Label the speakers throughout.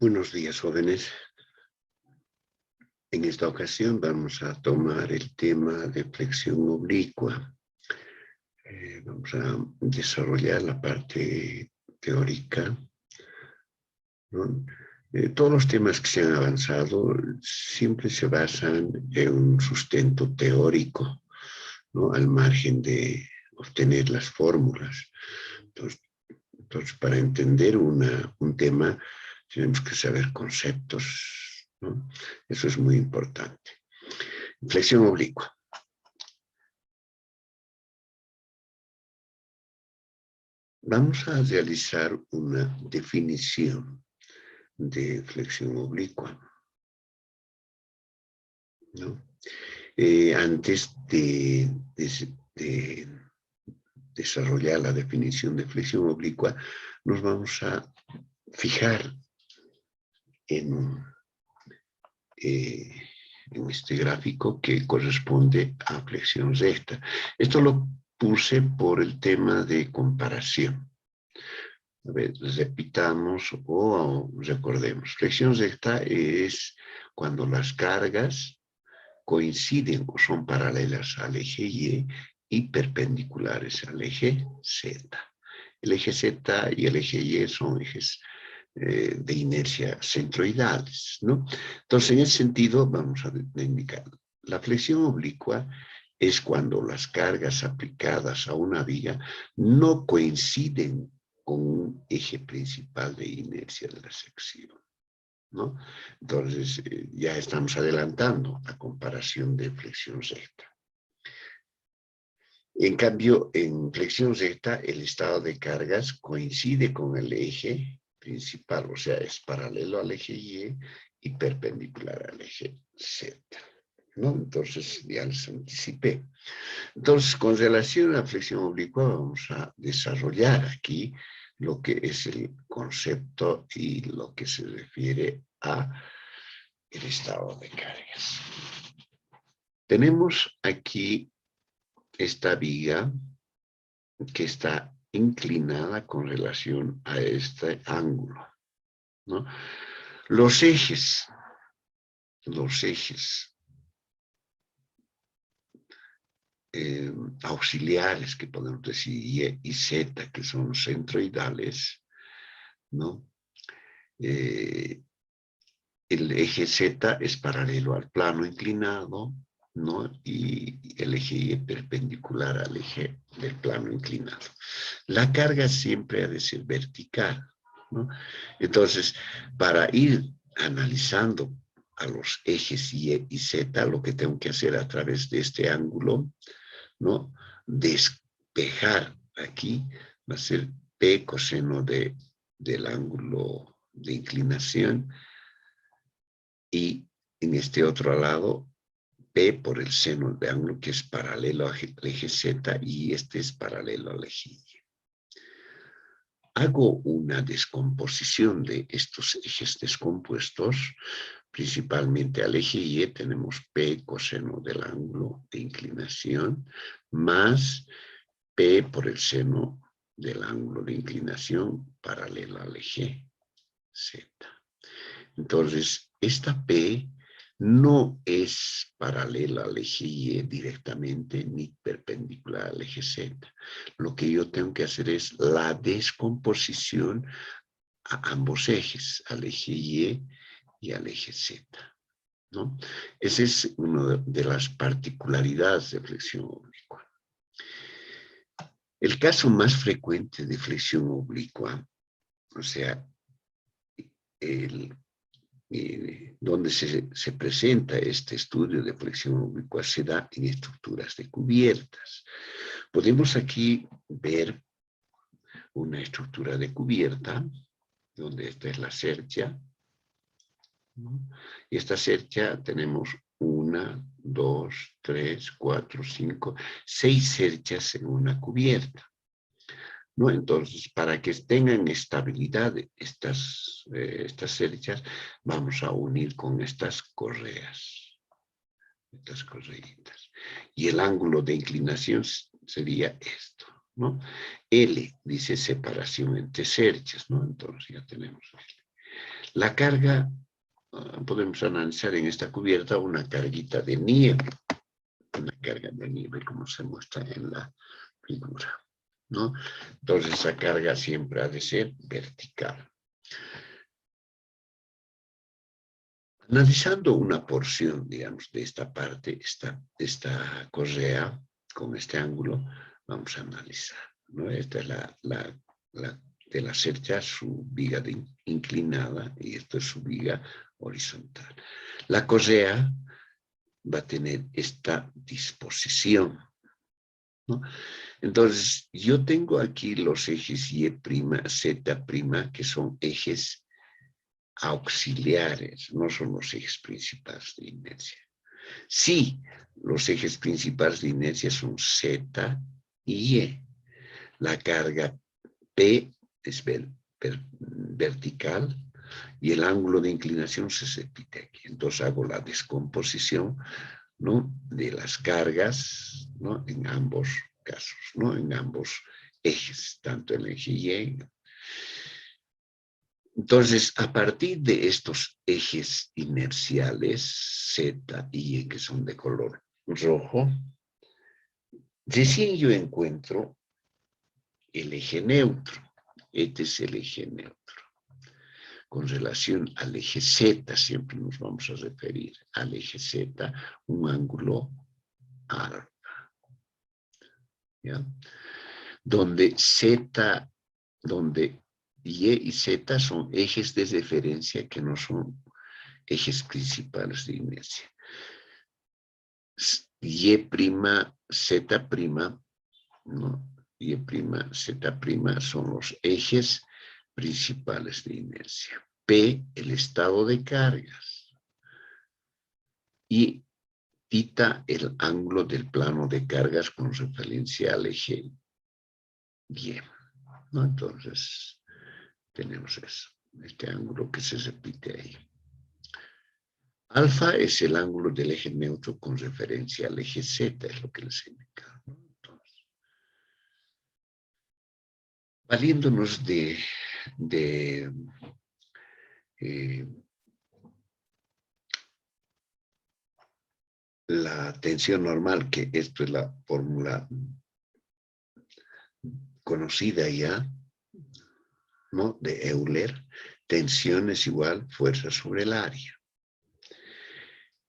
Speaker 1: Buenos días, jóvenes. En esta ocasión vamos a tomar el tema de flexión oblicua. Vamos a desarrollar la parte teórica, ¿no? Todos los temas que se han avanzado siempre se basan en un sustento teórico, ¿no? Al margen de obtener las fórmulas. Entonces, para entender un tema, tenemos que saber conceptos, ¿no? Eso es muy importante. Flexión oblicua. Vamos a realizar una definición de flexión oblicua, ¿no? Antes de desarrollar la definición de flexión oblicua, nos vamos a fijar en este gráfico que corresponde a flexión recta. Esto lo puse por el tema de comparación. A ver, repitamos o recordemos. Flexión recta es cuando las cargas coinciden o son paralelas al eje y perpendiculares al eje Z. El eje Z y el eje Y son ejes de inercia centroidales, ¿no? Entonces, en ese sentido, vamos a indicar, la flexión oblicua es cuando las cargas aplicadas a una viga no coinciden con un eje principal de inercia de la sección, ¿no? Entonces, ya estamos adelantando la comparación de flexión recta. En cambio, en flexión recta, el estado de cargas coincide con el eje principal, o sea, es paralelo al eje y perpendicular al eje Z, ¿no? Entonces, ya les anticipé. Entonces, con relación a la flexión oblicua, vamos a desarrollar aquí lo que es el concepto y lo que se refiere a el estado de cargas. Tenemos aquí esta viga que está inclinada con relación a este ángulo, ¿no? Los ejes auxiliares que podemos decir Y y Z, que son centroidales, ¿no? El eje Z es paralelo al plano inclinado, ¿no? Y el eje Y es perpendicular al eje del plano inclinado. La carga siempre ha de ser vertical, ¿no? Entonces, para ir analizando a los ejes Y y Z, lo que tengo que hacer a través de este ángulo, ¿no? Despejar aquí va a ser P coseno del ángulo de inclinación, y en este otro lado P por el seno de ángulo que es paralelo al eje Z y este es paralelo al eje Y. Hago una descomposición de estos ejes descompuestos, principalmente al eje Y tenemos P coseno del ángulo de inclinación más P por el seno del ángulo de inclinación paralelo al eje Z. Entonces, esta P no es paralela al eje Y directamente ni perpendicular al eje Z. Lo que yo tengo que hacer es la descomposición a ambos ejes, al eje y al eje Z, ¿no? Esa es una de las particularidades de flexión oblicua. El caso más frecuente de flexión oblicua, o sea, donde se presenta este estudio de flexión oblicua se da en estructuras de cubiertas. Podemos aquí ver una estructura de cubierta, donde esta es la cercha, ¿no? Y esta cercha tenemos 1, 2, 3, 4, 5, 6 cerchas en una cubierta, ¿no? Entonces, para que tengan estabilidad estas cerchas, vamos a unir con estas correas, estas correitas. Y el ángulo de inclinación sería esto, ¿no? L dice separación entre cerchas, ¿no? Entonces ya tenemos L. La carga, podemos analizar en esta cubierta una carguita de nieve. Una carga de nieve como se muestra en la figura, ¿no? Entonces esa carga siempre ha de ser vertical. Analizando una porción, digamos, de esta parte, esta correa con este ángulo, vamos a analizar, ¿no? Esta es de la cercha, su viga inclinada, y esto es su viga horizontal. La correa va a tener esta disposición, ¿no? Entonces, yo tengo aquí los ejes Y', Z', que son ejes auxiliares, no son los ejes principales de inercia. Sí, los ejes principales de inercia son Z y Y. La carga P es vertical y el ángulo de inclinación se repite aquí. Entonces hago la descomposición, ¿no?, de las cargas, ¿no?, en ambos casos, ¿no?, en ambos ejes, tanto el eje Y. Entonces, a partir de estos ejes inerciales, Z y Y, que son de color rojo, recién yo encuentro el eje neutro. Este es el eje neutro. Con relación al eje Z, siempre nos vamos a referir al eje Z, un ángulo alfa, ¿ya? Donde Y y Z son ejes de referencia que no son ejes principales de inercia. Y', Z', ¿no? Y', Z' son los ejes principales de inercia. P, el estado de cargas. Y θ, el ángulo del plano de cargas con referencia al eje Y, ¿no? Entonces, tenemos eso, este ángulo que se repite ahí. Alfa es el ángulo del eje neutro con referencia al eje Z, es lo que les he indicado, ¿no? Entonces, valiéndonos de la tensión normal, que esto es la fórmula conocida ya, ¿no?, de Euler, tensión es igual fuerza sobre el área.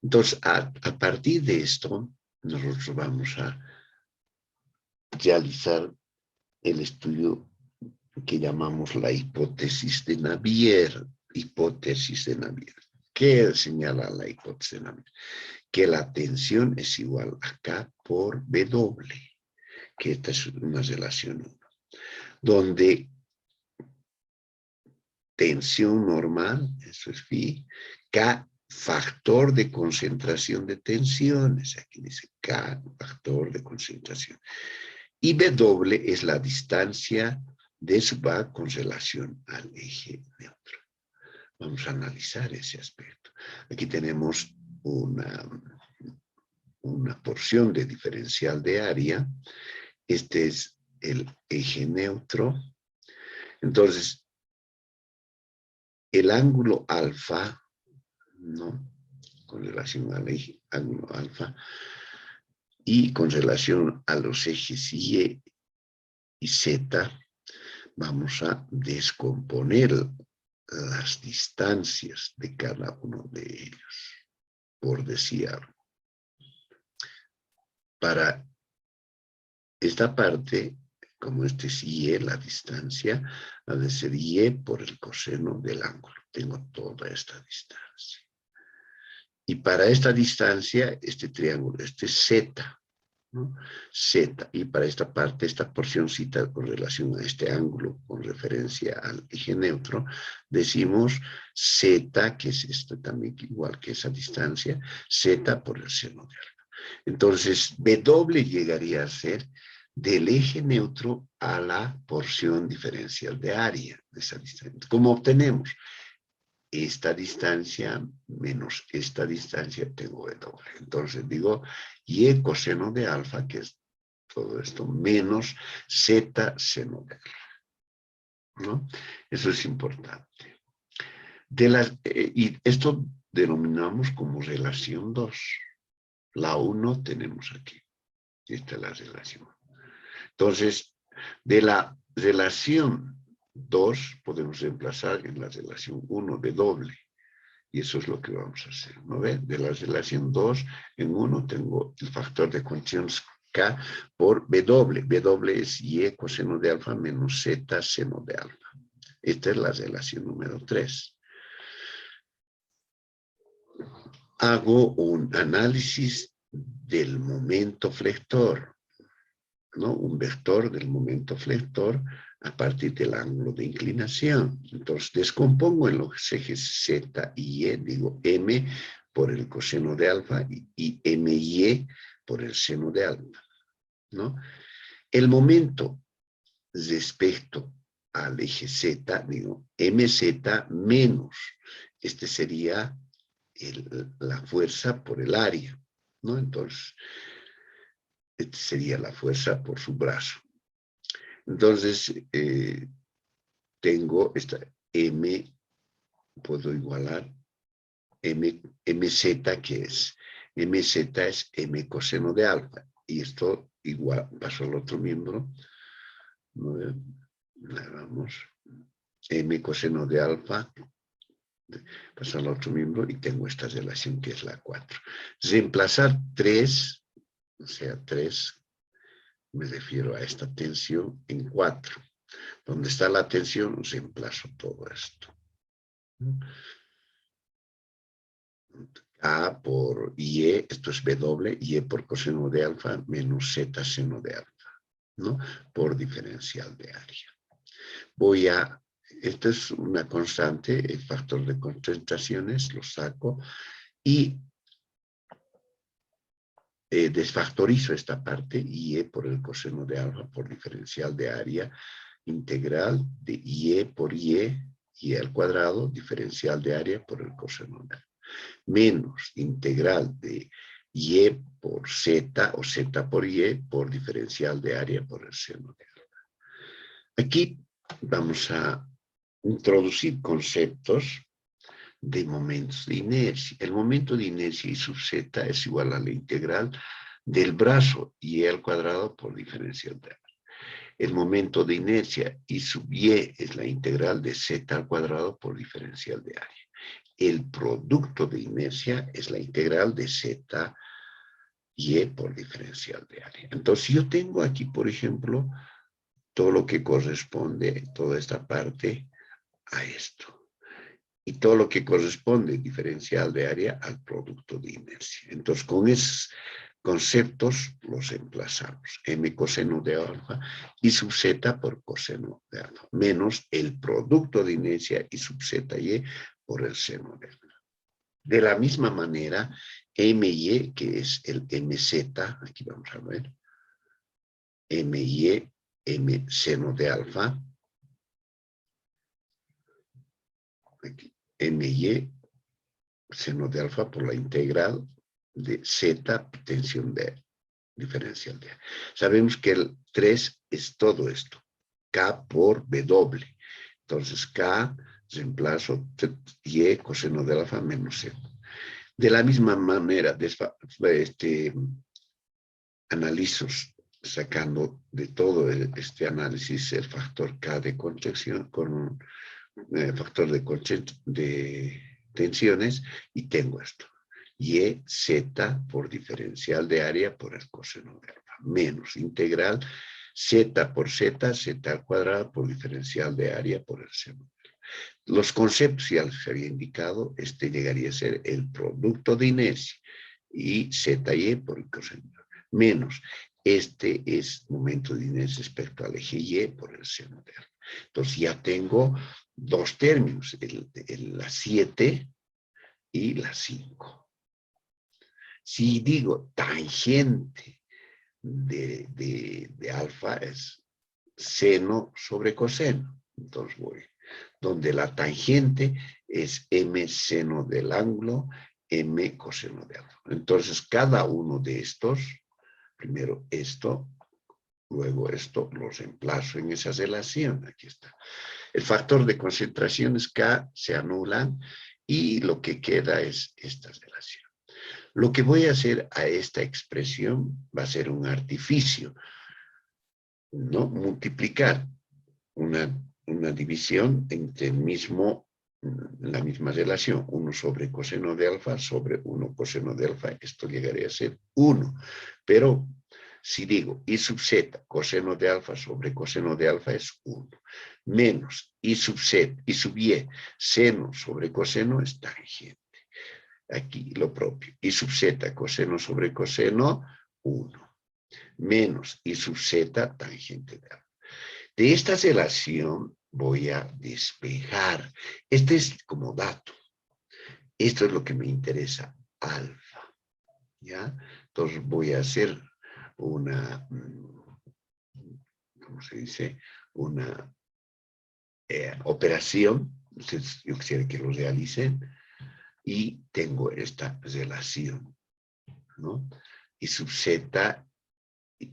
Speaker 1: Entonces, a partir de esto, nosotros vamos a realizar el estudio que llamamos la hipótesis de Navier. Hipótesis de Navier. ¿Qué señala la hipótesis de Navier? Que la tensión es igual a K por W, que esta es una relación 1, donde tensión normal, eso es phi, K factor de concentración de tensiones, aquí dice K factor de concentración, y W es la distancia de sub A con relación al eje neutro. Vamos a analizar ese aspecto. Aquí tenemos una porción de diferencial de área. Este es el eje neutro. Entonces, el ángulo alfa, ¿no?, con relación al eje ángulo alfa, y con relación a los ejes Y y Z, vamos a descomponer las distancias de cada uno de ellos, por decir algo. Para esta parte, como este es Y, la distancia, ha de ser Y por el coseno del ángulo. Tengo toda esta distancia. Y para esta distancia, este triángulo, este es Z, ¿no? Z. Y para esta parte, esta porcióncita con relación a este ángulo, con referencia al eje neutro, decimos Z, que es esto también igual que esa distancia, Z por el seno de alfa. Entonces, W llegaría a ser del eje neutro a la porción diferencial de área de esa distancia. ¿Cómo obtenemos? Esta distancia menos esta distancia tengo W. Entonces digo Y coseno de alfa, que es todo esto, menos Z seno de alfa, ¿no? Eso es importante. Y esto denominamos como relación 2. La 1 tenemos aquí. Esta es la relación. Entonces, de la relación 2 podemos reemplazar en la relación 1 de doble. Y eso es lo que vamos a hacer, ¿no ve? De la relación 2 en 1 tengo el factor de condición K por W. W es Y coseno de alfa menos Z seno de alfa. Esta es la relación número 3. Hago un análisis del momento flector, ¿no? Un vector del momento flector a partir del ángulo de inclinación. Entonces descompongo en los ejes Z y Y, digo M por el coseno de alfa y MY por el seno de alfa, ¿no? El momento respecto al eje Z, digo MZ menos, este sería la fuerza por el área, ¿no? Entonces, esta sería la fuerza por su brazo. Entonces, tengo esta M, puedo igualar MZ, que es MZ es M coseno de alfa. Y esto igual, paso al otro miembro. Vamos. M coseno de alfa. Paso al otro miembro y tengo esta relación que es la 4. Reemplazar 3, o sea, 3, me refiero a esta tensión en 4. Donde está la tensión, reemplazo todo esto. A por Y, esto es W, Y por coseno de alfa menos Z seno de alfa, ¿no? Por diferencial de área. Esta es una constante, el factor de concentraciones, lo saco y desfactorizo esta parte, Y por el coseno de alfa por diferencial de área, integral de Y por Y al cuadrado, diferencial de área por el coseno de alfa, menos integral de Y por Z o Z por Y por diferencial de área por el seno de alfa. Aquí vamos a introducir conceptos de momentos de inercia. El momento de inercia I sub Z es igual a la integral del brazo Y al cuadrado por diferencial de área. El momento de inercia I sub Y es la integral de Z al cuadrado por diferencial de área. El producto de inercia es la integral de Z Y por diferencial de área. Entonces yo tengo aquí, por ejemplo, todo lo que corresponde, toda esta parte, a esto. Y todo lo que corresponde, diferencial de área, al producto de inercia. Entonces, con esos conceptos los emplazamos. M coseno de alfa I sub Z por coseno de alfa, menos el producto de inercia I sub Z Y por el seno de alfa. De la misma manera, MY, que es el MZ, aquí vamos a ver, MY, M seno de alfa, aquí, MY, seno de alfa por la integral de Z, tensión de diferencial de A. Sabemos que el 3 es todo esto, K por W. Entonces, K, reemplazo Y, coseno de alfa menos Z. De la misma manera, analizo sacando de todo este análisis el factor K de contención con un factor de tensiones y tengo esto. Y Z por diferencial de área por el coseno de alfa, menos integral Z por Z, Z al cuadrado por diferencial de área por el seno. Los conceptos ya les había indicado, este llegaría a ser el producto de inercia y ZY por el coseno, menos este es momento de inercia respecto al eje Y por el seno de alfa. Entonces ya tengo dos términos, la 7 y la 5. Si digo tangente de alfa es seno sobre coseno, entonces voy donde la tangente es M seno del ángulo, M coseno de alfa. Entonces cada uno de estos, primero esto, Luego esto lo reemplazo en esa relación. Aquí está. El factor de concentraciones K se anulan y lo que queda es esta relación. Lo que voy a hacer a esta expresión va a ser un artificio, ¿no? Multiplicar una división entre la misma relación, 1 sobre coseno de alfa sobre 1 coseno de alfa, esto llegaría a ser 1. Pero si digo I sub z, coseno de alfa sobre coseno de alfa es 1. Menos I sub z, I sub y, seno sobre coseno es tangente. Aquí lo propio. I sub z, coseno sobre coseno, 1. Menos I sub z, tangente de alfa. De esta relación voy a despejar. Este es como dato. Esto es lo que me interesa, alfa. ¿Ya? Entonces voy a hacer una, ¿cómo se dice? Una operación. Entonces, yo quisiera que lo realicen. Y tengo esta relación, ¿no? I sub z,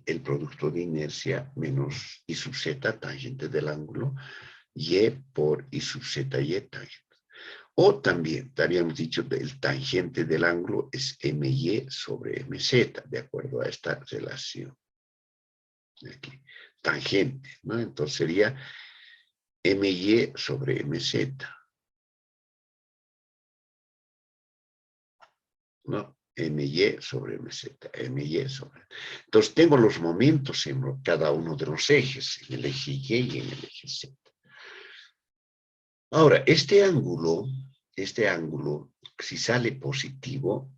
Speaker 1: el producto de inercia, menos I sub z, tangente del ángulo, y por I sub z y tangente. O también, habíamos dicho que el tangente del ángulo es my sobre mz, de acuerdo a esta relación. Aquí, tangente, ¿no? Entonces sería my sobre mz, ¿no? my sobre mz, my sobre. Entonces tengo los momentos en cada uno de los ejes, en el eje y en el eje z. Ahora, este ángulo, si sale positivo,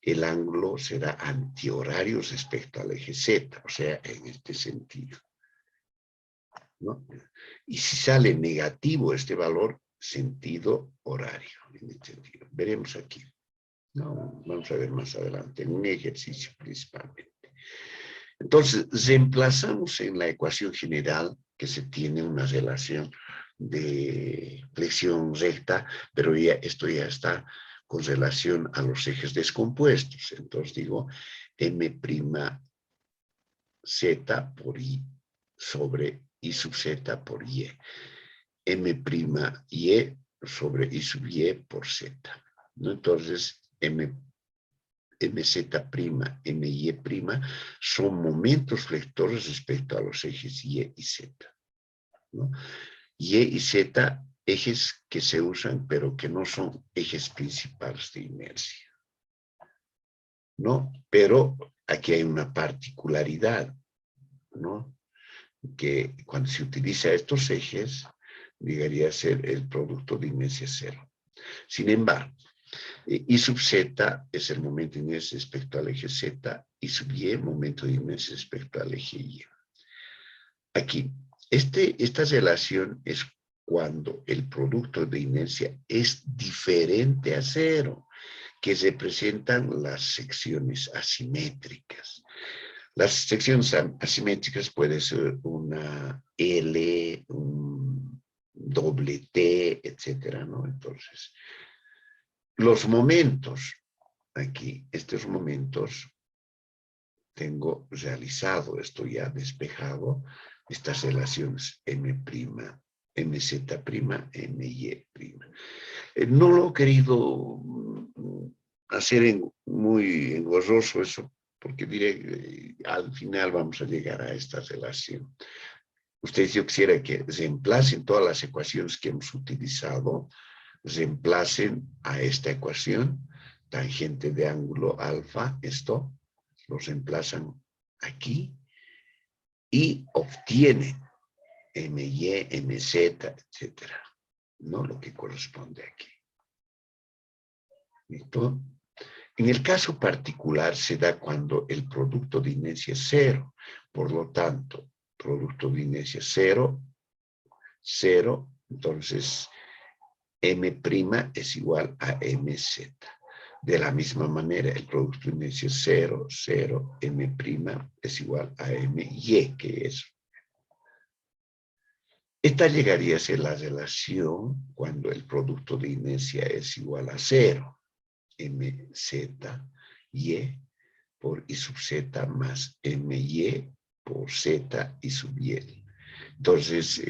Speaker 1: el ángulo será antihorario respecto al eje Z, o sea, en este sentido, ¿no? Y si sale negativo este valor, sentido horario, en este sentido. Veremos aquí. No, vamos a ver más adelante, en un ejercicio principalmente. Entonces, reemplazamos en la ecuación general que se tiene una relación de flexión recta, pero esto ya está con relación a los ejes descompuestos. Entonces digo m' z por i sobre i sub z por y. M' y sobre i sub y por z, ¿no? Entonces, mz', my' son momentos flectores respecto a los ejes y y z, ¿no? Y z, ejes que se usan, pero que no son ejes principales de inercia, ¿no? Pero aquí hay una particularidad, ¿no? Que cuando se utiliza estos ejes, llegaría a ser el producto de inercia cero. Sin embargo, I sub z es el momento de inercia respecto al eje z, y sub y, momento de inercia respecto al eje y. Aquí, esta relación es cuando el producto de inercia es diferente a cero, que representan las secciones asimétricas. Las secciones asimétricas pueden ser una L, un doble T, etcétera, ¿no? Entonces, los momentos, aquí, estos momentos, tengo realizado, esto ya despejado, estas relaciones mz', my'. No lo he querido hacer muy engorroso eso, porque diré, al final vamos a llegar a esta relación. Ustedes, yo quisiera que reemplacen todas las ecuaciones que hemos utilizado, reemplacen a esta ecuación, tangente de ángulo alfa, esto, lo reemplazan aquí y obtienen my, mz, etcétera, ¿no? Lo que corresponde aquí. ¿Listo? En el caso particular se da cuando el producto de inercia es cero. Por lo tanto, producto de inercia cero, cero, entonces m' es igual a mz. De la misma manera, el producto de inercia es 0, 0, m' es igual a my, que es. Esta llegaría a ser la relación cuando el producto de inercia es igual a 0. mz y por I sub z más my por Z y sub Y. Entonces,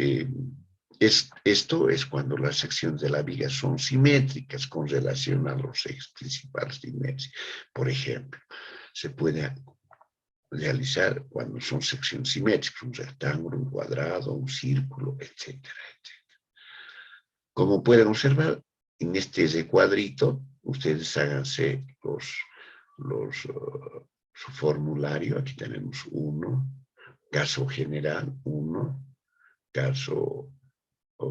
Speaker 1: esto es cuando las secciones de la viga son simétricas con relación a los ejes principales de inercia. Por ejemplo, se puede realizar cuando son secciones simétricas, un rectángulo, un cuadrado, un círculo, etcétera, etcétera. Como pueden observar, en este cuadrito, ustedes háganse su formulario. Aquí tenemos 1, caso general 1, caso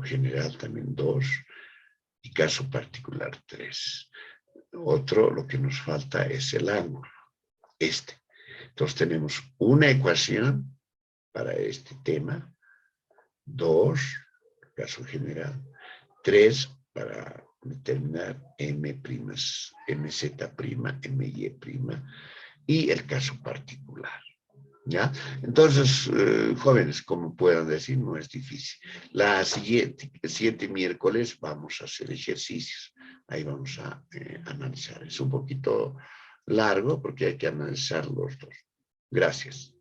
Speaker 1: general también 2 y caso particular 3. Otro, lo que nos falta es el ángulo, este. Entonces tenemos una ecuación para este tema, 2, caso general, 3 para determinar mz', my', y el caso particular. ¿Ya? Entonces, jóvenes, como puedan decir, no es difícil. El siguiente miércoles vamos a hacer ejercicios. Ahí vamos a analizar. Es un poquito largo porque hay que analizar los dos. Gracias.